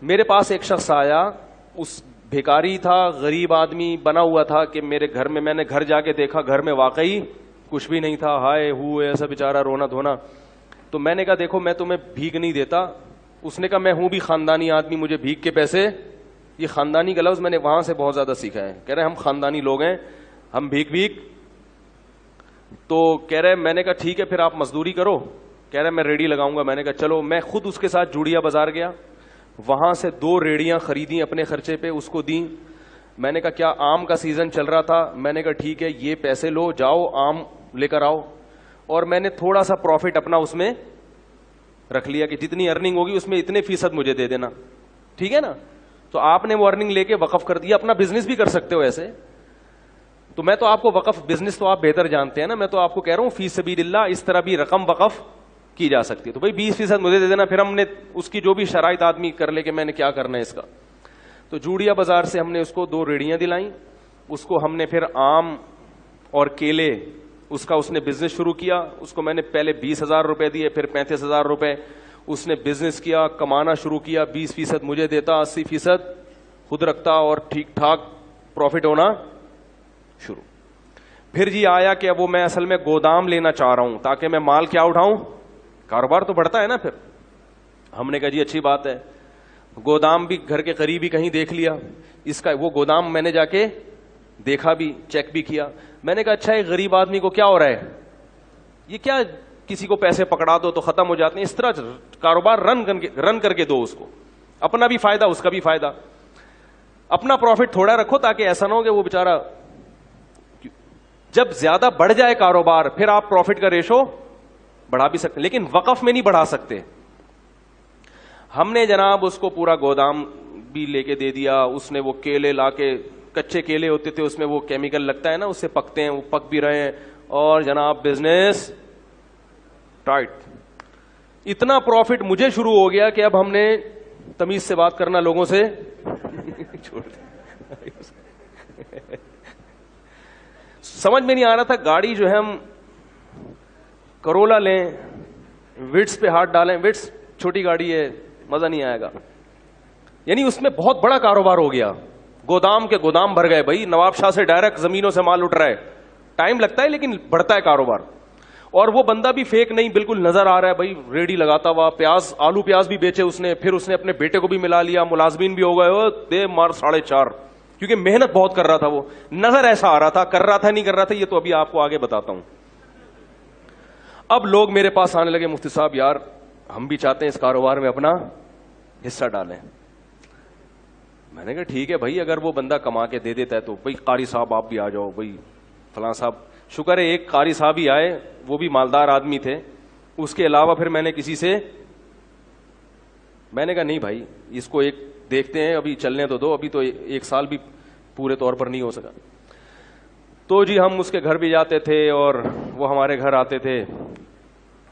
میرے پاس ایک شخص آیا, اس بھیکاری تھا, غریب آدمی بنا ہوا تھا کہ میرے گھر میں نے گھر جا کے دیکھا, گھر میں واقعی کچھ بھی نہیں تھا, ہائے ہوئے ایسا بیچارہ رونا دھونا. تو میں نے کہا دیکھو میں تمہیں بھیک نہیں دیتا. اس نے کہا میں ہوں بھی خاندانی آدمی, مجھے بھیک کے پیسے, یہ خاندانی کا لفظ میں نے وہاں سے بہت زیادہ سیکھا ہے. کہہ رہے ہم خاندانی لوگ ہیں, ہم بھیک. تو کہہ رہے میں نے کہا ٹھیک ہے پھر آپ مزدوری کرو. کہہ رہے میں ریڑھی لگاؤں گا. میں نے کہا چلو. میں خود اس کے ساتھ جوڑیا بازار گیا, وہاں سے 2 ریڑیاں خریدیں اپنے خرچے پہ, اس کو دیں. میں نے کہا کیا آم کا سیزن چل رہا تھا, میں نے کہا ٹھیک ہے یہ پیسے لو, جاؤ آم لے کر آؤ. اور میں نے تھوڑا سا پروفٹ اپنا اس میں رکھ لیا کہ جتنی ارننگ ہوگی اس میں اتنے فیصد مجھے دے دینا, ٹھیک ہے نا. تو آپ نے وہ ارننگ لے کے وقف کر دیا. اپنا بزنس بھی کر سکتے ہو ایسے. تو میں تو آپ کو وقف بزنس تو آپ بہتر جانتے ہیں نا, میں تو آپ کو کہہ رہا ہوں فی سبیل اللہ اس طرح بھی رقم وقف کی جا سکتی ہے. تو بھائی 20% مجھے دے دینا, پھر ہم نے اس کی جو بھی شرائط آدمی کر لے کہ میں نے کیا کرنا ہے اس کا. تو جوڑیا بازار سے ہم نے اس کو 2 ریڑیاں دلائیں. اس کو ہم نے پھر آم اور کیلے اس کا اس نے بزنس شروع کیا. اس کو میں نے پہلے 20,000 روپے دیے, پھر 35,000 روپے. اس نے بزنس کیا, کمانا شروع کیا, 20% مجھے دیتا, 80% خود رکھتا اور ٹھیک ٹھاک پروفٹ ہونا شروع. پھر جی آیا کہ اب وہ میں اصل میں گودام لینا چاہ رہا ہوں تاکہ میں مال کیا اٹھاؤں, کاروبار تو بڑھتا ہے نا. پھر ہم نے کہا جی اچھی بات ہے. گودام بھی گھر کے قریب ہی کہیں دیکھ لیا. اس کا وہ گودام میں نے جا کے دیکھا بھی, چیک بھی کیا. میں نے کہا اچھا ایک غریب آدمی کو کیا ہو رہا ہے, یہ کیا کسی کو پیسے پکڑا دو تو ختم ہو جاتے ہیں, اس طرح کاروبار رن کر کے دو اس کو, اپنا بھی فائدہ اس کا بھی فائدہ. اپنا پروفٹ تھوڑا رکھو تاکہ ایسا نہ ہو کہ وہ بیچارہ جب زیادہ بڑھ جائے کاروبار پھر آپ پروفٹ کا ریشو بڑھا بھی سکتے, لیکن وقف میں نہیں بڑھا سکتے. ہم نے جناب اس کو پورا گودام بھی لے کے دے دیا. اس نے وہ کیلے لا کے, کچے کیلے ہوتے تھے اس میں وہ کیمیکل لگتا ہے نا, اس سے پکتے ہیں, وہ پک بھی رہے ہیں. اور جناب بزنس ٹائٹ. اتنا پروفٹ مجھے شروع ہو گیا کہ اب ہم نے تمیز سے بات کرنا لوگوں سے چھوڑ دیا. سمجھ میں نہیں آ رہا تھا. گاڑی جو ہے ہم کرولا لیں, وٹس پہ ہاتھ ڈالیں, وٹس چھوٹی گاڑی ہے, مزہ نہیں آئے گا. یعنی اس میں بہت بڑا کاروبار ہو گیا. گودام کے گودام بھر گئے بھائی, نواب شاہ سے ڈائریکٹ زمینوں سے مال اٹھ رہا ہے. ٹائم لگتا ہے لیکن بڑھتا ہے کاروبار. اور وہ بندہ بھی فیک نہیں, بالکل نظر آ رہا ہے بھائی, ریڑھی لگاتا ہوا, پیاز آلو پیاز بھی بیچے اس نے. پھر اس نے اپنے بیٹے کو بھی ملا لیا, ملازمین بھی ہو گئے, دے مار 4.5, کیونکہ محنت بہت کر رہا تھا. وہ نظر ایسا آ رہا تھا, کر رہا تھا نہیں کر رہا تھا یہ تو ابھی آپ کو آگے بتاتا ہوں. اب لوگ میرے پاس آنے لگے, مفتی صاحب یار ہم بھی چاہتے ہیں اس کاروبار میں اپنا حصہ ڈالیں. میں نے کہا ٹھیک ہے بھائی, اگر وہ بندہ کما کے دے دیتا ہے تو بھائی قاری صاحب آپ بھی آ جاؤ, بھائی فلاں صاحب. شکر ہے ایک قاری صاحب ہی آئے, وہ بھی مالدار آدمی تھے. اس کے علاوہ پھر میں نے کسی سے, میں نے کہا نہیں بھائی اس کو ایک دیکھتے ہیں, ابھی چلنے تو دو, ابھی تو 1 سال بھی پورے طور پر نہیں ہو سکا. تو جی ہم اس کے گھر بھی جاتے تھے اور وہ ہمارے گھر آتے تھے.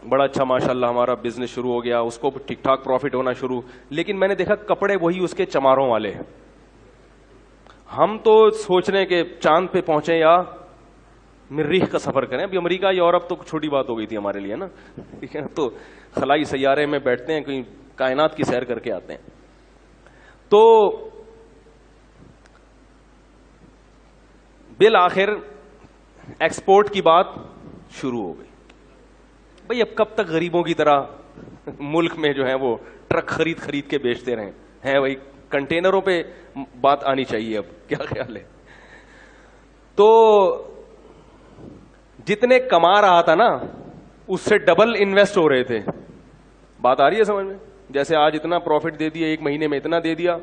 بڑا اچھا ماشاءاللہ ہمارا بزنس شروع ہو گیا, اس کو ٹھیک ٹھاک پروفٹ ہونا شروع. لیکن میں نے دیکھا کپڑے وہی اس کے چماروں والے. ہم تو سوچ رہے ہیں کہ چاند پہ پہنچے یا مریخ کا سفر کریں. ابھی امریکہ یورپ تو چھوٹی بات ہو گئی تھی ہمارے لیے نا, ٹھیک ہے, تو خلائی سیارے میں بیٹھتے ہیں, کہیں کائنات کی سیر کر کے آتے ہیں. تو بالآخر ایکسپورٹ کی بات شروع ہو گئی. بھئی اب کب تک غریبوں کی طرح ملک میں جو ہے وہ ٹرک خرید کے بیچتے رہیں ہیں بھائی, کنٹینروں پہ بات آنی چاہیے. اب کیا خیال ہے؟ تو جتنے کما رہا تھا نا اس سے ڈبل انویسٹ ہو رہے تھے. بات آ رہی ہے سمجھ میں؟ جیسے آج اتنا پروفٹ دے دیا, 1 مہینے میں اتنا دے دیا,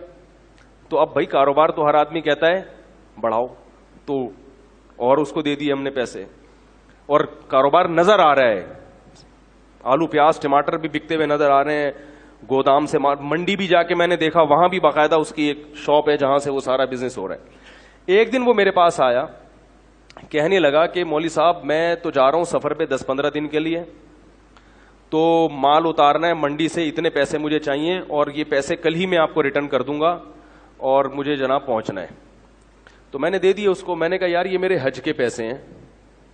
تو اب بھائی کاروبار تو ہر آدمی کہتا ہے بڑھاؤ, تو اور اس کو دے دیے ہم نے پیسے, اور کاروبار نظر آ رہا ہے. آلو پیاز ٹماٹر بھی بکتے ہوئے نظر آ رہے ہیں. گودام سے منڈی بھی جا کے میں نے دیکھا, وہاں بھی باقاعدہ اس کی ایک شاپ ہے جہاں سے وہ سارا بزنس ہو رہا ہے. ایک دن وہ میرے پاس آیا, کہنے لگا کہ مولوی صاحب میں تو جا رہا ہوں سفر پہ 10-15 دن کے لیے, تو مال اتارنا ہے منڈی سے, اتنے پیسے مجھے چاہیے اور یہ پیسے کل ہی میں آپ کو ریٹرن کر دوں گا اور مجھے جناب پہنچنا ہے. تو میں نے دے دیے اس کو. میں نے کہا یار یہ میرے حج کے پیسے ہیں,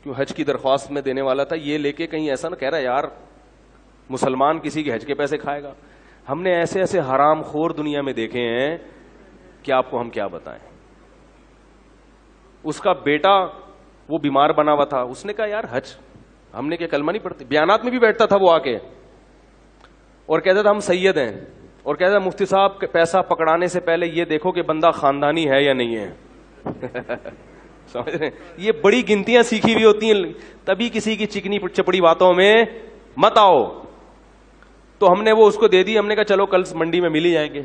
کیوں حج کی درخواست میں دینے والا تھا, یہ لے کے کہیں ایسا نہ کہہ رہا یار مسلمان کسی کے حج کے پیسے کھائے گا. ہم نے ایسے ایسے حرام خور دنیا میں دیکھے ہیں کہ آپ کو ہم کیا بتائیں. اس کا بیٹا وہ بیمار بنا ہوا تھا, اس نے کہا یار حج, ہم نے کیا کلمہ نہیں پڑھتے, بیانات میں بھی بیٹھتا تھا وہ آ کے اور کہتا تھا ہم سید ہیں, اور کہتا تھا مفتی صاحب پیسہ پکڑانے سے پہلے یہ دیکھو کہ بندہ خاندانی ہے یا نہیں ہے. سمجھ رہے ہیں, یہ بڑی گنتیاں سیکھی ہوئی ہوتی ہیں, تبھی کسی کی چکنی چپڑی باتوں میں مت آؤ. تو ہم نے وہ اس کو دے دی, ہم نے کہا چلو کل منڈی میں مل ہی جائیں گے.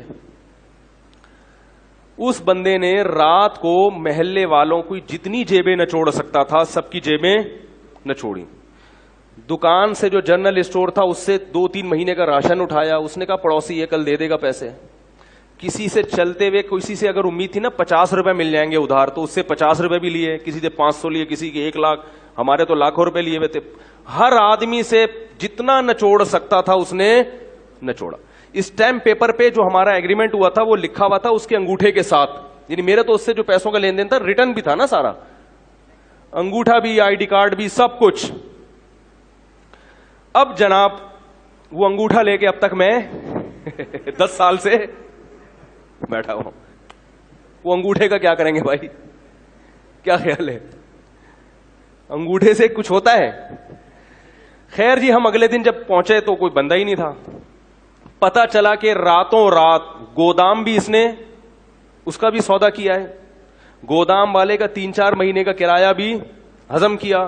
اس بندے نے رات کو محلے والوں کو جتنی جیبیں نچوڑ سکتا تھا سب کی جیبیں نچوڑی. دکان سے جو جنرل اسٹور تھا اس سے 2-3 مہینے کا راشن اٹھایا. اس نے کہا پڑوسی یہ کل دے دے گا پیسے. کسی سے چلتے ہوئے کسی سے اگر امید تھی نا 50 روپے مل جائیں گے ادھار, تو اس سے 50 روپے بھی لیے, کسی سے 500 لیے, کسی کے 1 لاکھ, ہمارے تو لاکھوں روپے لیے ہوئے تھے. ہر آدمی سے جتنا نچوڑ سکتا تھا اس نے نچوڑا. اسٹیمپ پیپر پہ جو ہمارا ایگریمنٹ ہوا تھا وہ لکھا ہوا تھا اس کے انگوٹھے کے ساتھ, یعنی میرے تو اس سے جو پیسوں کا لین دین تھا ریٹرن بھی تھا نا سارا, انگوٹھا بھی, آئی ڈی کارڈ بھی, سب کچھ. اب جناب وہ انگوٹھا لے کے اب تک میں 10 سال سے بیٹھا ہوں. وہ انگوٹھے کا کیا کریں گے بھائی, کیا خیال ہے, انگوٹھے سے کچھ ہوتا ہے؟ خیر جی, ہم اگلے دن جب پہنچے تو کوئی بندہ ہی نہیں تھا. پتا چلا کہ راتوں رات گودام بھی اس نے اس کا بھی سودا کیا ہے, گودام والے کا 3-4 مہینے کا کرایہ بھی ہضم کیا,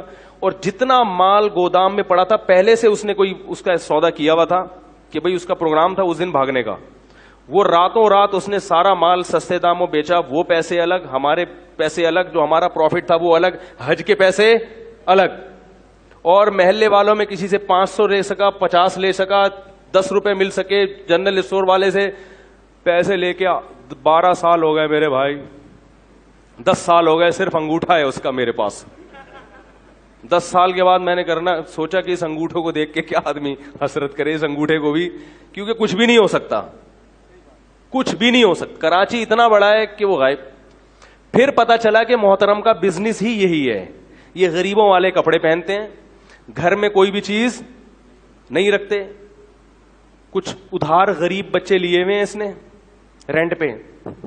اور جتنا مال گودام میں پڑا تھا پہلے سے اس نے کوئی اس کا سودا کیا ہوا تھا کہ بھئی اس کا پروگرام تھا اس دن بھاگنے کا. وہ راتوں رات اس نے سارا مال سستے داموں بیچا, وہ پیسے الگ, ہمارے پیسے الگ, جو ہمارا پروفٹ تھا وہ الگ, حج کے پیسے الگ. اور محلے والوں میں کسی سے 500 لے سکا, 50 لے سکا, 10 روپے مل سکے, جنرل اسٹور والے سے پیسے لے کے 12 سال ہو گئے میرے بھائی, 10 سال ہو گئے, صرف انگوٹھا ہے اس کا میرے پاس. 10 سال کے بعد میں نے کرنا سوچا کہ اس انگوٹھوں کو دیکھ کے کیا آدمی حسرت کرے, اس انگوٹھے کو بھی, کیونکہ کچھ بھی نہیں ہو سکتا, کچھ بھی نہیں ہو سکتا. کراچی اتنا بڑا ہے کہ وہ غائب. پھر پتا چلا کہ محترم کا بزنس ہی یہی ہے, یہ غریبوں والے کپڑے پہنتے ہیں, گھر میں کوئی بھی چیز نہیں رکھتے, کچھ ادھار غریب بچے لیے ہوئے ہیں اس نے رینٹ پہ,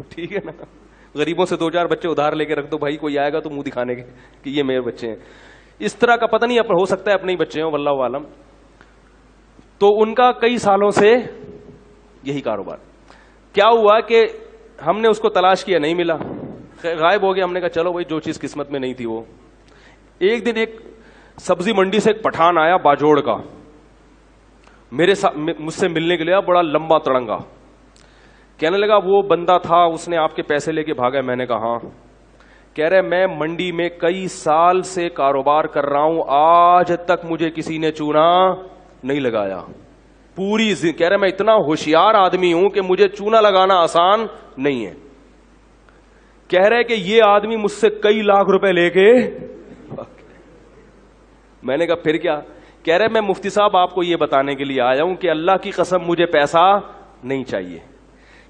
ٹھیک ہے نا, غریبوں سے 2-4 بچے ادھار لے کے رکھ دو بھائی, کوئی آئے گا تو منہ دکھانے کے کہ یہ میرے بچے ہیں. اس طرح کا پتہ نہیں ہو سکتا ہے اپنے ہی بچے ہوں, واللہ عالم. تو ان کا کئی سالوں سے یہی کاروبار. کیا ہوا کہ ہم نے اس کو تلاش کیا, نہیں ملا, غائب ہو گیا. ہم نے کہا چلو بھائی جو چیز قسمت میں نہیں تھی وہ. ایک دن ایک سبزی منڈی سے ایک پٹھان آیا باجوڑ کا, مجھ سے ملنے کے لیے, بڑا لمبا تڑنگا. کہنے لگا وہ بندہ تھا اس نے آپ کے پیسے لے کے بھاگا. میں نے کہا ہاں. کہہ رہے میں منڈی میں کئی سال سے کاروبار کر رہا ہوں, آج تک مجھے کسی نے چونا نہیں لگایا پوری. کہہ رہے میں اتنا ہوشیار آدمی ہوں کہ مجھے چونا لگانا آسان نہیں ہے. کہہ رہے کہ یہ آدمی مجھ سے کئی لاکھ روپے لے کے. میں نے کہا پھر کیا؟ کہہ رہے میں مفتی صاحب آپ کو یہ بتانے کے لیے آیا ہوں کہ اللہ کی قسم مجھے پیسہ نہیں چاہیے.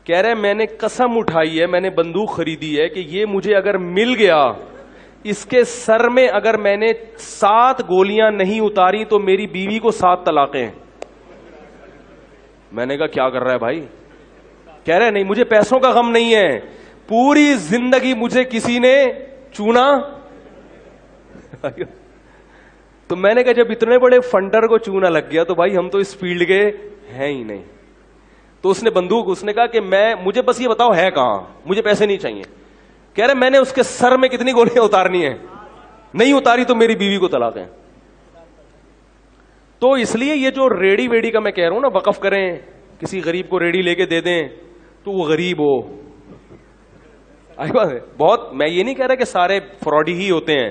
کہہ رہے میں نے قسم اٹھائی ہے, میں نے بندوق خریدی ہے کہ یہ مجھے اگر مل گیا, اس کے سر میں اگر میں نے 7 گولیاں نہیں اتاری تو میری بیوی کو 7 طلاقیں. میں نے کہا کیا کر رہا ہے بھائی؟ کہہ رہے نہیں مجھے پیسوں کا غم نہیں ہے, پوری زندگی مجھے کسی نے چونا. تو میں نے کہا جب اتنے بڑے فنڈر کو چونا لگ گیا تو بھائی ہم تو اس فیلڈ کے ہیں ہی نہیں. تو اس نے بندوق, اس نے کہا کہ مجھے بس یہ بتاؤ ہے کہاں, مجھے پیسے نہیں چاہیے. کہہ رہے میں نے اس کے سر میں کتنی گولیاں اتارنی ہیں, نہیں اتاری تو میری بیوی کو طلاق ہے. تو اس لیے یہ جو ریڑی ویڑی کا میں کہہ رہا ہوں نا, وقف کریں, کسی غریب کو ریڑی لے کے دے دیں تو وہ غریب ہو. بہت, میں یہ نہیں کہہ رہا کہ سارے فراڈی ہی ہوتے ہیں,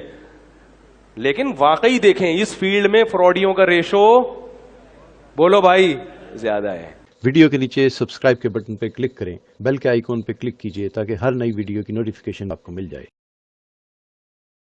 لیکن واقعی دیکھیں اس فیلڈ میں فراڈیوں کا ریشو بولو بھائی زیادہ ہے. ویڈیو کے نیچے سبسکرائب کے بٹن پہ کلک کریں, بیل کے آئیکن پہ کلک کیجئے تاکہ ہر نئی ویڈیو کی نوٹیفیکیشن آپ کو مل جائے.